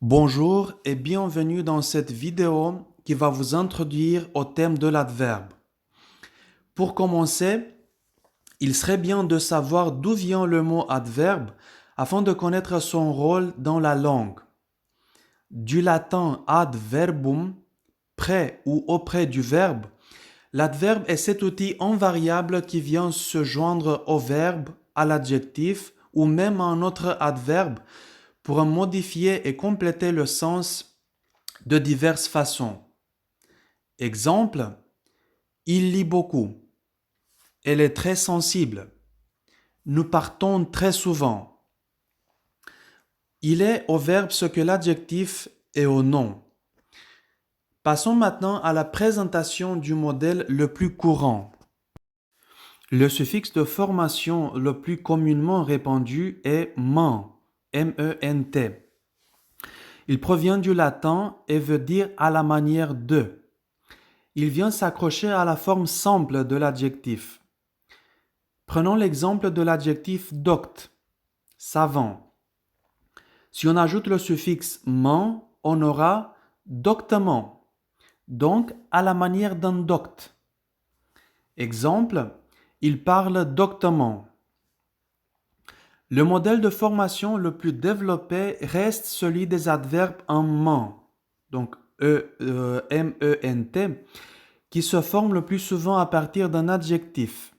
Bonjour et bienvenue dans cette vidéo qui va vous introduire au thème de l'adverbe. Pour commencer, il serait bien de savoir d'où vient le mot adverbe afin de connaître son rôle dans la langue. Du latin adverbum, près ou auprès du verbe, l'adverbe est cet outil invariable qui vient se joindre au verbe, à l'adjectif ou même à un autre adverbe pour en modifier et compléter le sens de diverses façons. Exemple, il lit beaucoup. Elle est très sensible. Nous partons très souvent. Il est au verbe ce que l'adjectif est au nom. Passons maintenant à la présentation du modèle le plus courant. Le suffixe de formation le plus communément répandu est ment, M-E-N-T. Il provient du latin et veut dire à la manière de. Il vient s'accrocher à la forme simple de l'adjectif. Prenons l'exemple de l'adjectif docte, savant. Si on ajoute le suffixe ment, on aura doctement, donc à la manière d'un docte. Exemple, il parle doctement. Le modèle de formation le plus développé reste celui des adverbes en ment, donc M-E-N-T, qui se forment le plus souvent à partir d'un adjectif.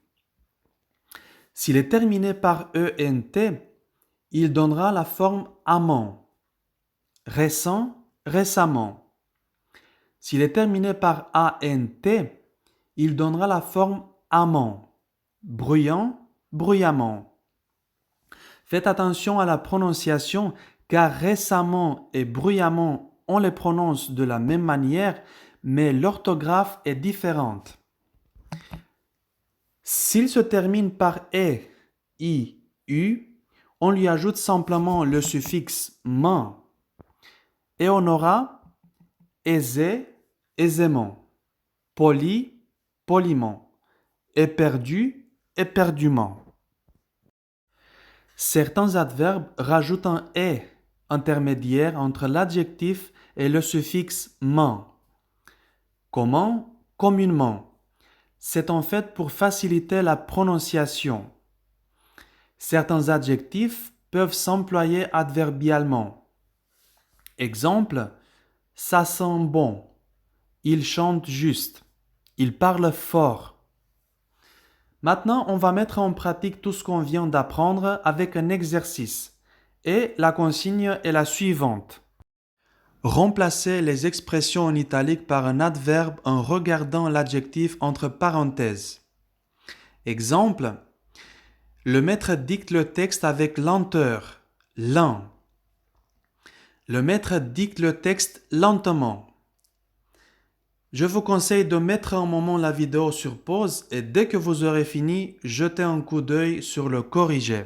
S'il est terminé par ENT, il donnera la forme amant. Récent, récemment. S'il est terminé par ANT, il donnera la forme amant. Bruyant, bruyamment. Faites attention à la prononciation car récemment et bruyamment, on les prononce de la même manière, mais l'orthographe est différente. S'il se termine par e, i, u, on lui ajoute simplement le suffixe ment et on aura aisé, aisément, poli, poliment, éperdu, éperdument. Certains adverbes rajoutent un e intermédiaire entre l'adjectif et le suffixe ment. Comment? Communément. C'est en fait pour faciliter la prononciation. Certains adjectifs peuvent s'employer adverbialement. Exemple, ça sent bon. Il chante juste. Il parle fort. Maintenant, on va mettre en pratique tout ce qu'on vient d'apprendre avec un exercice. Et la consigne est la suivante. Remplacez les expressions en italique par un adverbe en regardant l'adjectif entre parenthèses. Exemple, le maître dicte le texte avec lenteur, lent. Le maître dicte le texte lentement. Je vous conseille de mettre un moment la vidéo sur pause et dès que vous aurez fini, jetez un coup d'œil sur le corrigé.